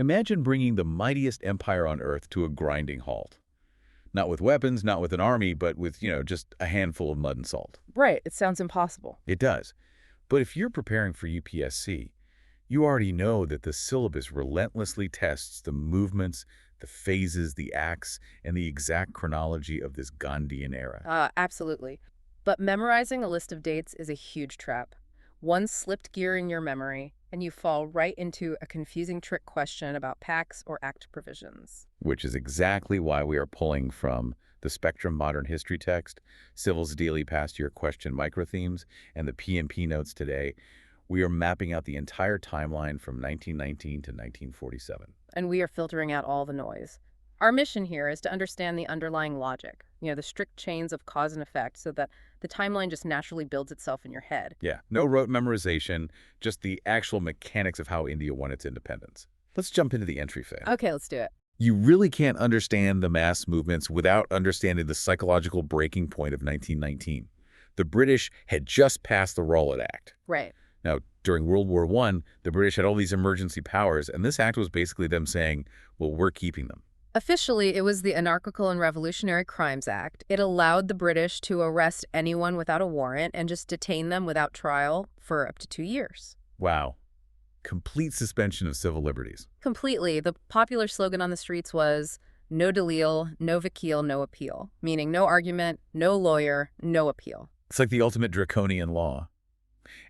Imagine bringing the mightiest empire on earth to a grinding halt. Not with weapons, not with an army, but with, just a handful of mud and salt. Right, it sounds impossible. It does. But if you're preparing for UPSC, you already know that the syllabus relentlessly tests the movements, the phases, the acts, and the exact chronology of this Gandhian era. Absolutely. But memorizing a list of dates is a huge trap. One slipped gear in your memory, and you fall right into a confusing trick question about pacts or act provisions. Which is exactly why we are pulling from the Spectrum Modern History text, Civil's Daily Past Year Question Microthemes, and the PMP notes today. We are mapping out the entire timeline from 1919 to 1947. And we are filtering out all the noise. Our mission here is to understand the underlying logic, the strict chains of cause and effect, so that the timeline just naturally builds itself in your head. Yeah, no rote memorization, just the actual mechanics of how India won its independence. Let's jump into the entry phase. Okay, let's do it. You really can't understand the mass movements without understanding the psychological breaking point of 1919. The British had just passed the Rowlatt Act. Right. Now, during World War I, the British had all these emergency powers, and this act was basically them saying, well, we're keeping them. Officially, it was the Anarchical and Revolutionary Crimes Act. It allowed the British to arrest anyone without a warrant and just detain them without trial for up to 2 years. Wow. Complete suspension of civil liberties. Completely. The popular slogan on the streets was, no dalil, no vakil, no appeal, meaning no argument, no lawyer, no appeal. It's like the ultimate draconian law.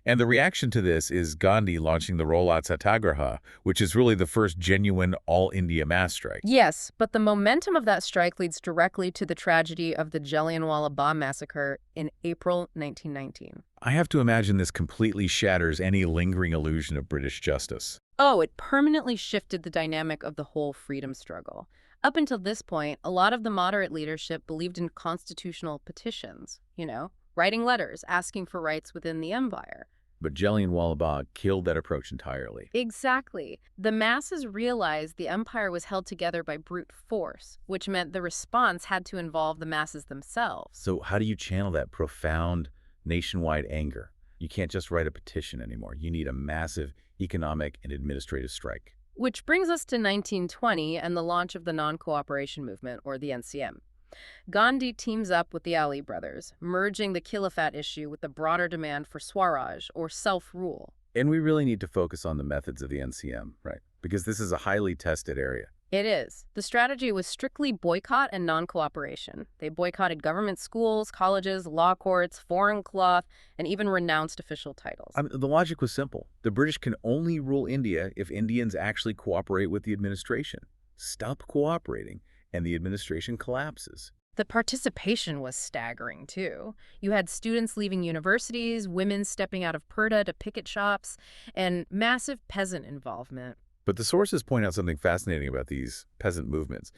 And the reaction to this is Gandhi launching the Rowlatt Satyagraha, which is really the first genuine all-India mass strike. Yes, but the momentum of that strike leads directly to the tragedy of the Jallianwala Bagh massacre in April 1919. I have to imagine this completely shatters any lingering illusion of British justice. Oh, it permanently shifted the dynamic of the whole freedom struggle. Up until this point, a lot of the moderate leadership believed in constitutional petitions, writing letters asking for rights within the empire. But Jallianwala Bagh killed that approach entirely. Exactly. The masses realized the empire was held together by brute force, which meant the response had to involve the masses themselves. So how do you channel that profound nationwide anger? You can't just write a petition anymore. You need a massive economic and administrative strike. Which brings us to 1920 and the launch of the non-cooperation movement, or the NCM. Gandhi teams up with the Ali brothers, merging the Khilafat issue with the broader demand for Swaraj, or self-rule. And we really need to focus on the methods of the NCM, right? Because this is a highly tested area. It is. The strategy was strictly boycott and non-cooperation. They boycotted government schools, colleges, law courts, foreign cloth, and even renounced official titles. The logic was simple. The British can only rule India if Indians actually cooperate with the administration. Stop cooperating, and the administration collapses. The participation was staggering, too. You had students leaving universities, women stepping out of purdah to picket shops, and massive peasant involvement. But the sources point out something fascinating about these peasant movements.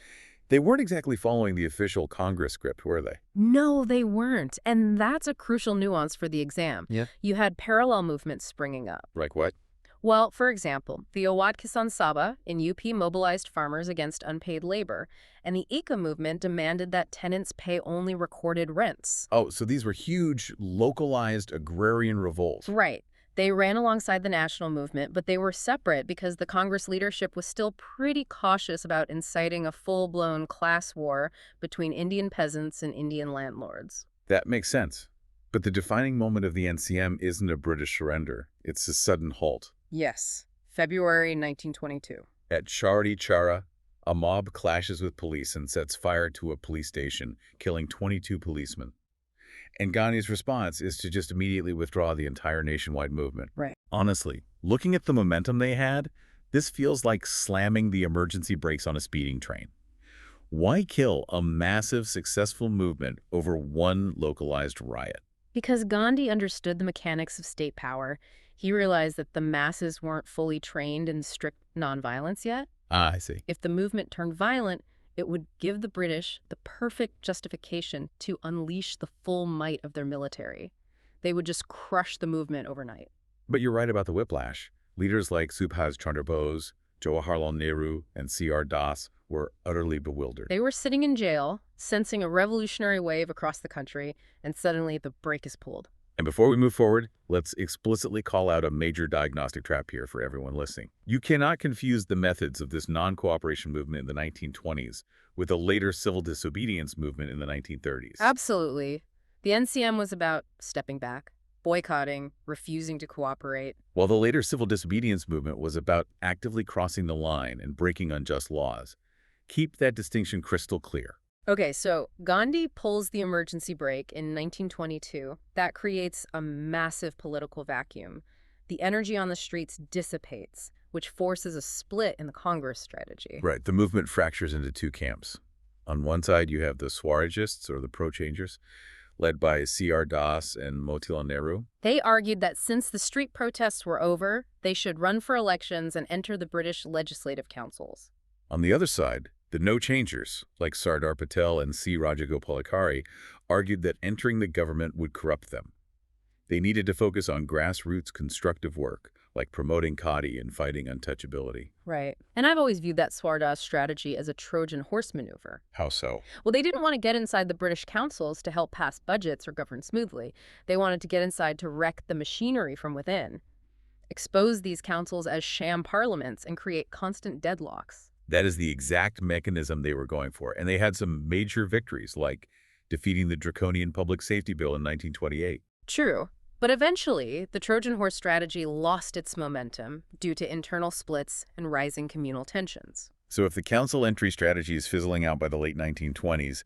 They weren't exactly following the official Congress script, were they? No, they weren't. And that's a crucial nuance for the exam. Yeah. You had parallel movements springing up. Like what? Well, for example, the Awadh Kisan Sabha in UP mobilized farmers against unpaid labor, and the Eka movement demanded that tenants pay only recorded rents. Oh, so these were huge, localized agrarian revolts. Right. They ran alongside the national movement, but they were separate because the Congress leadership was still pretty cautious about inciting a full-blown class war between Indian peasants and Indian landlords. That makes sense. But the defining moment of the NCM isn't a British surrender. It's a sudden halt. Yes, February 1922. At Chowri Chowra, a mob clashes with police and sets fire to a police station, killing 22 policemen. And Gandhi's response is to just immediately withdraw the entire nationwide movement. Right. Honestly, looking at the momentum they had, this feels like slamming the emergency brakes on a speeding train. Why kill a massive, successful movement over one localized riot? Because Gandhi understood the mechanics of state power. He realized that the masses weren't fully trained in strict nonviolence yet. Ah, I see. If the movement turned violent, it would give the British the perfect justification to unleash the full might of their military. They would just crush the movement overnight. But you're right about the whiplash. Leaders like Subhas Chandra Bose, Jawaharlal Nehru, and C.R. Das were utterly bewildered. They were sitting in jail, sensing a revolutionary wave across the country, and suddenly the brake is pulled. And before we move forward, let's explicitly call out a major diagnostic trap here for everyone listening. You cannot confuse the methods of this non-cooperation movement in the 1920s with a later civil disobedience movement in the 1930s. Absolutely. The NCM was about stepping back, boycotting, refusing to cooperate. While the later civil disobedience movement was about actively crossing the line and breaking unjust laws. Keep that distinction crystal clear. Okay, so Gandhi pulls the emergency brake in 1922. That creates a massive political vacuum. The energy on the streets dissipates, which forces a split in the Congress strategy. Right, the movement fractures into two camps. On one side, you have the Swarajists, or the pro-changers, led by C.R. Das and Motilal Nehru. They argued that since the street protests were over, they should run for elections and enter the British legislative councils. On the other side, the no-changers, like Sardar Patel and C. Rajagopalachari, argued that entering the government would corrupt them. They needed to focus on grassroots constructive work, like promoting khadi and fighting untouchability. Right. And I've always viewed that Swardas strategy as a Trojan horse maneuver. How so? Well, they didn't want to get inside the British councils to help pass budgets or govern smoothly. They wanted to get inside to wreck the machinery from within, expose these councils as sham parliaments, and create constant deadlocks. That is the exact mechanism they were going for, and they had some major victories, like defeating the draconian Public Safety Bill in 1928. True. But eventually, the Trojan horse strategy lost its momentum due to internal splits and rising communal tensions. So if the council entry strategy is fizzling out by the late 1920s,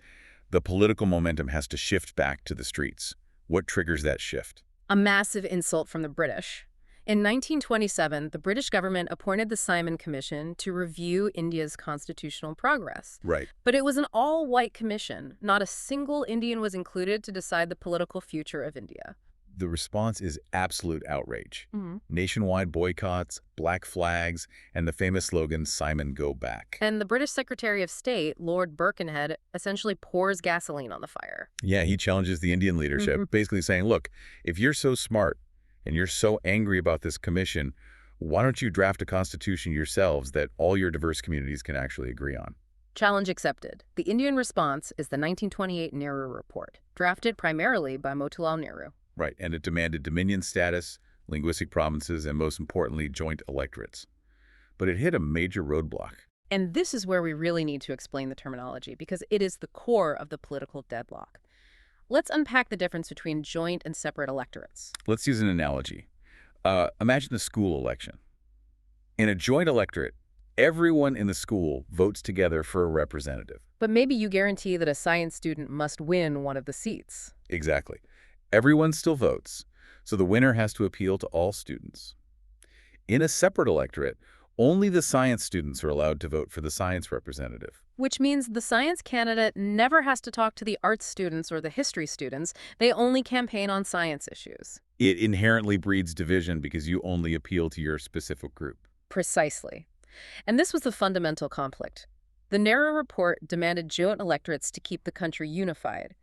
the political momentum has to shift back to the streets. What triggers that shift? A massive insult from the British. In 1927, the British government appointed the Simon Commission to review India's constitutional progress. Right. But it was an all-white commission. Not a single Indian was included to decide the political future of India. The response is absolute outrage. Mm-hmm. Nationwide boycotts, black flags, and the famous slogan, Simon, go back. And the British Secretary of State, Lord Birkenhead, essentially pours gasoline on the fire. Yeah, he challenges the Indian leadership, basically saying, look, if you're so smart and you're so angry about this commission, why don't you draft a constitution yourselves that all your diverse communities can actually agree on? Challenge accepted. The Indian response is the 1928 Nehru Report, drafted primarily by Motilal Nehru. Right, and it demanded dominion status, linguistic provinces, and most importantly, joint electorates. But it hit a major roadblock. And this is where we really need to explain the terminology, because it is the core of the political deadlock. Let's unpack the difference between joint and separate electorates. Let's use an analogy. Imagine the school election. In a joint electorate, everyone in the school votes together for a representative. But maybe you guarantee that a science student must win one of the seats. Exactly. Everyone still votes, so the winner has to appeal to all students. In a separate electorate, only the science students are allowed to vote for the science representative. Which means the science candidate never has to talk to the arts students or the history students. They only campaign on science issues. It inherently breeds division because you only appeal to your specific group. Precisely. And this was the fundamental conflict. The Nehru Report demanded joint electorates to keep the country unified.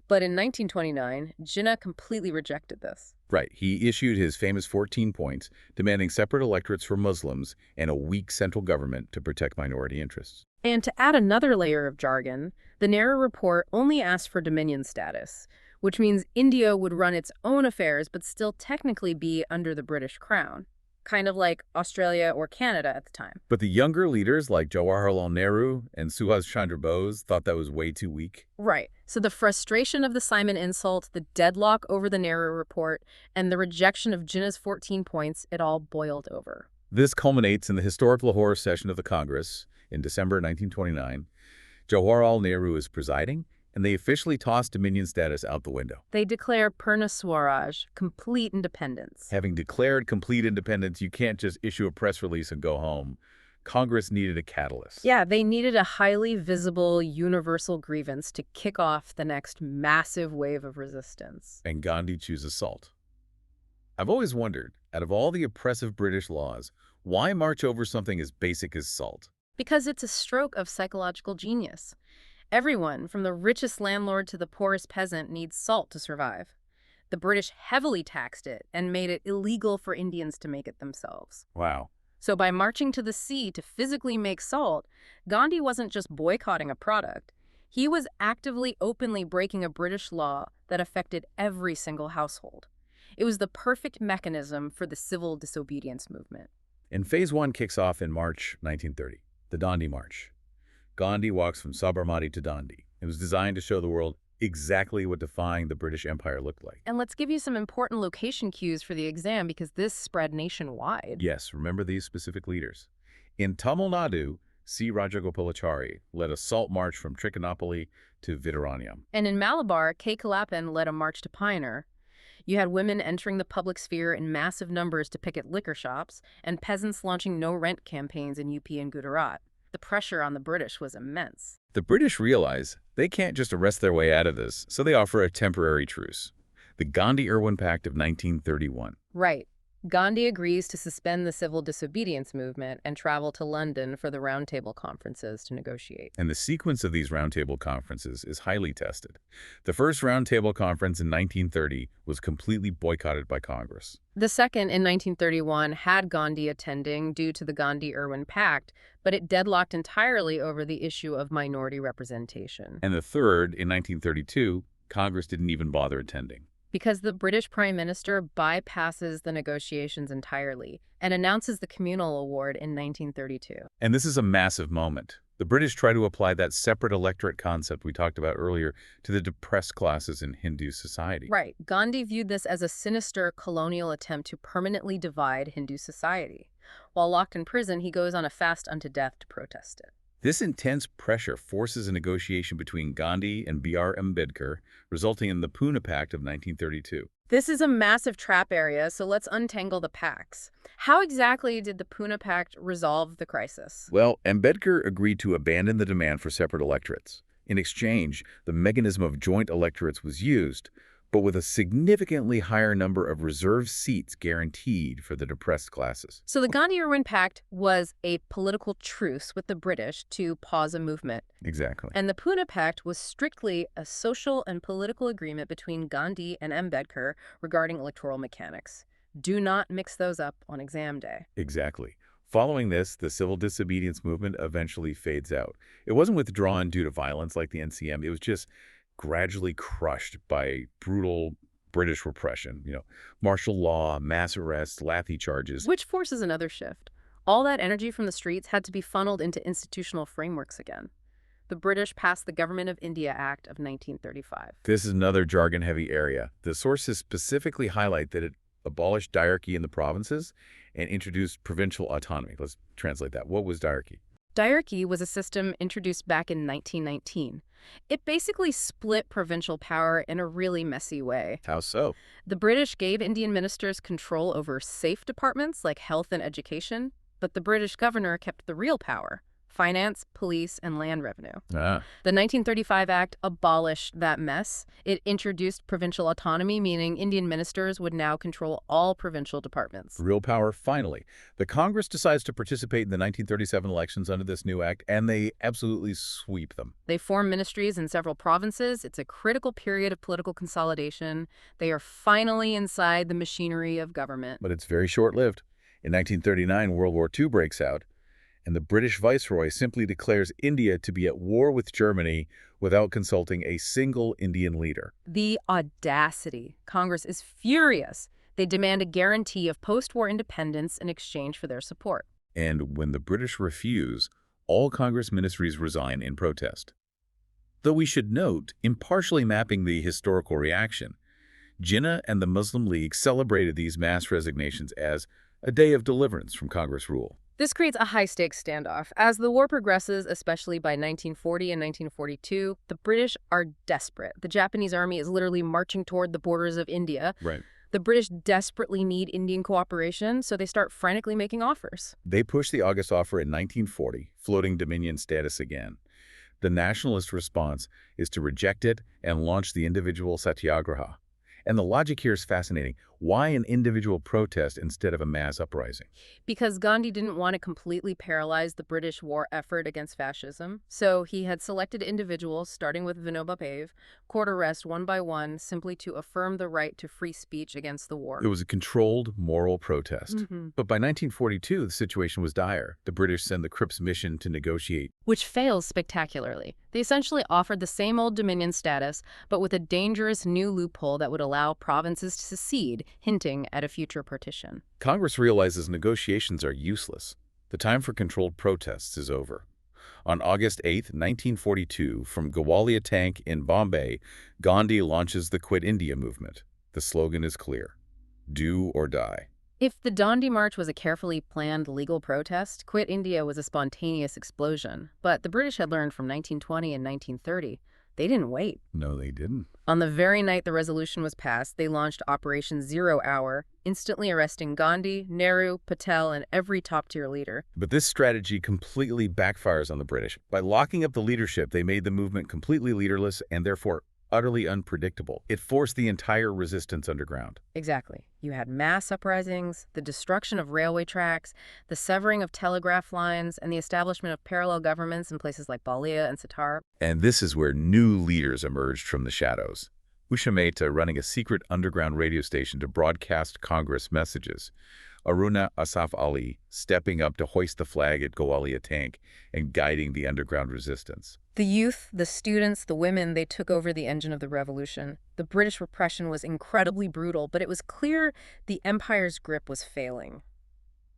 But in 1929, Jinnah completely rejected this. Right. He issued his famous 14 points, demanding separate electorates for Muslims and a weak central government to protect minority interests. And to add another layer of jargon, the Nehru Report only asked for dominion status, which means India would run its own affairs but still technically be under the British Crown, kind of like Australia or Canada at the time. But the younger leaders like Jawaharlal Nehru and Subhas Chandra Bose thought that was way too weak. Right. So the frustration of the Simon insult, the deadlock over the Nehru Report, and the rejection of Jinnah's 14 points, it all boiled over. This culminates in the historic Lahore session of the Congress in December 1929. Jawaharlal Nehru is presiding, and they officially toss dominion status out the window. They declare Purna Swaraj, complete independence. Having declared complete independence, you can't just issue a press release and go home. Congress needed a catalyst. Yeah, they needed a highly visible, universal grievance to kick off the next massive wave of resistance. And Gandhi chooses salt. I've always wondered, out of all the oppressive British laws, why march over something as basic as salt? Because it's a stroke of psychological genius. Everyone, from the richest landlord to the poorest peasant, needs salt to survive. The British heavily taxed it and made it illegal for Indians to make it themselves. Wow. So by marching to the sea to physically make salt, Gandhi wasn't just boycotting a product. He was actively, openly breaking a British law that affected every single household. It was the perfect mechanism for the civil disobedience movement. And Phase 1 kicks off in March 1930, the Dandi March. Gandhi walks from Sabarmati to Dandi. It was designed to show the world exactly what defying the British Empire looked like. And let's give you some important location cues for the exam because this spread nationwide. Yes, remember these specific leaders. In Tamil Nadu, C. Rajagopalachari led a salt march from Trichinopoly to Vidaranyam. And in Malabar, K. Kalapan led a march to Pioneer. You had women entering the public sphere in massive numbers to picket liquor shops, and peasants launching no-rent campaigns in UP and Gujarat. The pressure on the British was immense. The British realize they can't just arrest their way out of this, so they offer a temporary truce. The Gandhi-Irwin Pact of 1931. Right. Gandhi agrees to suspend the civil disobedience movement and travel to London for the roundtable conferences to negotiate. And the sequence of these roundtable conferences is highly tested. The first roundtable conference in 1930 was completely boycotted by Congress. The second in 1931 had Gandhi attending due to the Gandhi-Irwin Pact, but it deadlocked entirely over the issue of minority representation. And the third in 1932, Congress didn't even bother attending. Because the British Prime Minister bypasses the negotiations entirely and announces the communal award in 1932. And this is a massive moment. The British try to apply that separate electorate concept we talked about earlier to the depressed classes in Hindu society. Right. Gandhi viewed this as a sinister colonial attempt to permanently divide Hindu society. While locked in prison, he goes on a fast unto death to protest it. This intense pressure forces a negotiation between Gandhi and B.R. Ambedkar, resulting in the Poona Pact of 1932. This is a massive trap area, so let's untangle the pacts. How exactly did the Poona Pact resolve the crisis? Well, Ambedkar agreed to abandon the demand for separate electorates. In exchange, the mechanism of joint electorates was used, but with a significantly higher number of reserved seats guaranteed for the depressed classes. So the Gandhi-Irwin Pact was a political truce with the British to pause a movement. Exactly. And the Poona Pact was strictly a social and political agreement between Gandhi and Ambedkar regarding electoral mechanics. Do not mix those up on exam day. Exactly. Following this, the civil disobedience movement eventually fades out. It wasn't withdrawn due to violence like the NCM. It was just gradually crushed by brutal British repression. Martial law, mass arrests, lathi charges. Which forces another shift. All that energy from the streets had to be funneled into institutional frameworks again. The British passed the Government of India Act of 1935. This is another jargon-heavy area. The sources specifically highlight that it abolished diarchy in the provinces and introduced provincial autonomy. Let's translate that. What was diarchy? Diarchy was a system introduced back in 1919. It basically split provincial power in a really messy way. How so? The British gave Indian ministers control over safe departments like health and education, but the British governor kept the real power: finance, police, and land revenue. The 1935 Act abolished that mess. It introduced provincial autonomy, meaning Indian ministers would now control all provincial departments. Real power, finally. The Congress decides to participate in the 1937 elections under this new act, and they absolutely sweep them. They form ministries in several provinces. It's a critical period of political consolidation. They are finally inside the machinery of government. But it's very short-lived. In 1939, World War II breaks out, and the British Viceroy simply declares India to be at war with Germany without consulting a single Indian leader. The audacity. Congress is furious. They demand a guarantee of post-war independence in exchange for their support. And when the British refuse, all Congress ministries resign in protest. Though we should note, impartially mapping the historical reaction, Jinnah and the Muslim League celebrated these mass resignations as a day of deliverance from Congress rule. This creates a high-stakes standoff. As the war progresses, especially by 1940 and 1942, the British are desperate. The Japanese army is literally marching toward the borders of India. Right. The British desperately need Indian cooperation, so they start frantically making offers. They push the August offer in 1940, floating Dominion status again. The nationalist response is to reject it and launch the individual satyagraha. And the logic here is fascinating. Why an individual protest instead of a mass uprising? Because Gandhi didn't want to completely paralyze the British war effort against fascism, so he had selected individuals, starting with Vinoba Bhave, court arrest one by one, simply to affirm the right to free speech against the war. It was a controlled, moral protest. But by 1942, the situation was dire. The British send the Cripps mission to negotiate, which fails spectacularly. They essentially offered the same old dominion status, but with a dangerous new loophole that would allow provinces to secede, hinting at a future partition. Congress realizes negotiations are useless. The time for controlled protests is over. On August 8, 1942, from Gwalior Tank in Bombay, Gandhi launches the Quit India movement. The slogan is clear: do or die. If the Dandi March was a carefully planned legal protest, Quit India was a spontaneous explosion. But the British had learned from 1920 and 1930. They didn't wait. No, they didn't. On the very night the resolution was passed, they launched Operation Zero Hour, instantly arresting Gandhi, Nehru, Patel, and every top-tier leader. But this strategy completely backfires on the British. By locking up the leadership, they made the movement completely leaderless and therefore utterly unpredictable. It forced the entire resistance underground. Exactly. You had mass uprisings, the destruction of railway tracks, the severing of telegraph lines, and the establishment of parallel governments in places like Balia and Satara. And this is where new leaders emerged from the shadows. Usha Mehta running a secret underground radio station to broadcast Congress messages. Aruna Asaf Ali stepping up to hoist the flag at Gwalior Tank and guiding the underground resistance. The youth, the students, the women, they took over the engine of the revolution. The British repression was incredibly brutal, but it was clear the empire's grip was failing.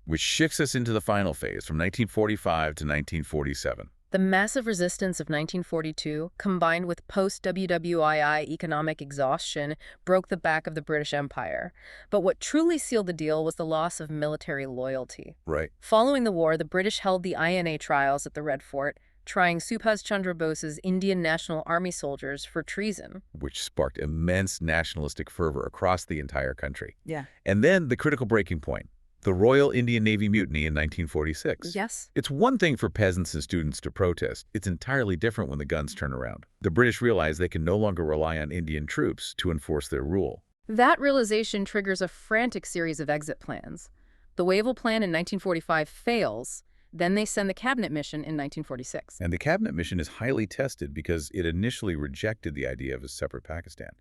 Which shifts us into the final phase from 1945 to 1947. The massive resistance of 1942, combined with post-WWII economic exhaustion, broke the back of the British Empire. But what truly sealed the deal was the loss of military loyalty. Right. Following the war, the British held the INA trials at the Red Fort, trying Subhas Chandra Bose's Indian National Army soldiers for treason. Which sparked immense nationalistic fervor across the entire country. Yeah. And then the critical breaking point. The Royal Indian Navy Mutiny in 1946. Yes. It's one thing for peasants and students to protest. It's entirely different when the guns turn around. The British realize they can no longer rely on Indian troops to enforce their rule. That realization triggers a frantic series of exit plans. The Wavell Plan in 1945 fails. Then they send the cabinet mission in 1946. And the cabinet mission is highly tested because it initially rejected the idea of a separate Pakistan.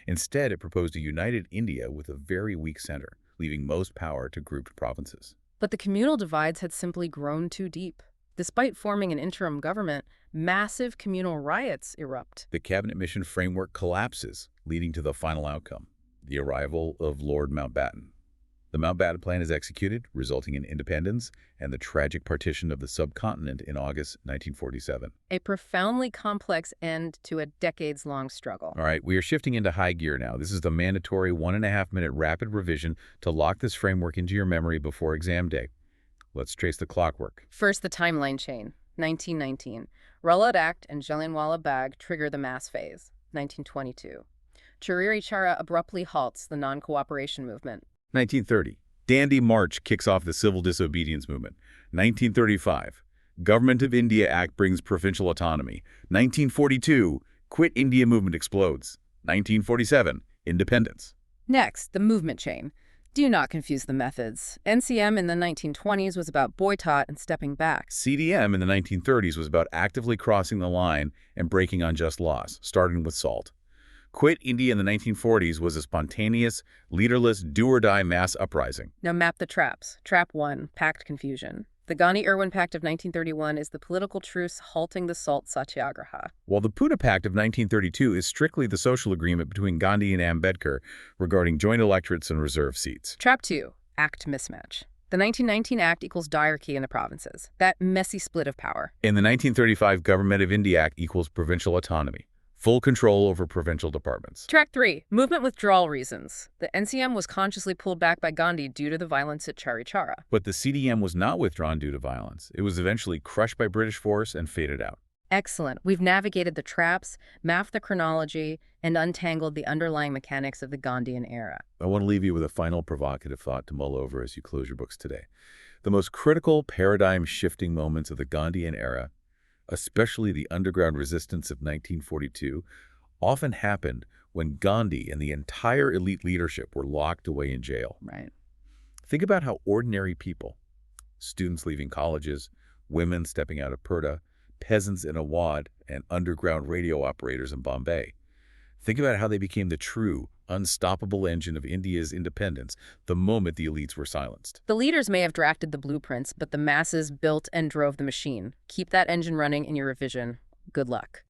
Instead, it proposed a united India with a very weak center, leaving most power to grouped provinces. But the communal divides had simply grown too deep. Despite forming an interim government, massive communal riots erupt. The cabinet mission framework collapses, leading to the final outcome, the arrival of Lord Mountbatten. The Mountbatten Plan is executed, resulting in independence and the tragic partition of the subcontinent in August 1947. A profoundly complex end to a decades-long struggle. All right, we are shifting into high gear now. This is the mandatory 1.5-minute rapid revision to lock this framework into your memory before exam day. Let's trace the clockwork. First, the timeline chain. 1919. Rowlatt Act and Jallianwala Bagh trigger the mass phase. 1922. Chowri Chowra abruptly halts the non-cooperation movement. 1930. Dandi March kicks off the civil disobedience movement. 1935. Government of India Act brings provincial autonomy. 1942. Quit India movement explodes. 1947. Independence. Next, the movement chain. Do not confuse the methods. NCM in the 1920s was about boycott and stepping back. CDM in the 1930s was about actively crossing the line and breaking unjust laws, starting with SALT. Quit India in the 1940s was a spontaneous, leaderless, do-or-die mass uprising. Now map the traps. Trap 1, Pact confusion. The Gandhi-Irwin Pact of 1931 is the political truce halting the SALT satyagraha. While the Poona Pact of 1932 is strictly the social agreement between Gandhi and Ambedkar regarding joint electorates and reserve seats. Trap 2, Act mismatch. The 1919 Act equals diarchy in the provinces. That messy split of power. In the 1935 Government of India Act equals provincial autonomy. Full control over provincial departments. Track 3, movement withdrawal reasons. The NCM was consciously pulled back by Gandhi due to the violence at Chowri Chowra. But the CDM was not withdrawn due to violence. It was eventually crushed by British force and faded out. Excellent. We've navigated the traps, mapped the chronology, and untangled the underlying mechanics of the Gandhian era. I want to leave you with a final provocative thought to mull over as you close your books today. The most critical paradigm-shifting moments of the Gandhian era, especially the underground resistance of 1942, often happened when Gandhi and the entire elite leadership were locked away in jail. Right. Think about how ordinary people, students leaving colleges, women stepping out of Purdah, peasants in Awadh, and underground radio operators in Bombay. Think about how they became the true, unstoppable engine of India's independence the moment the elites were silenced. The leaders may have drafted the blueprints, but the masses built and drove the machine. Keep that engine running in your revision. Good luck.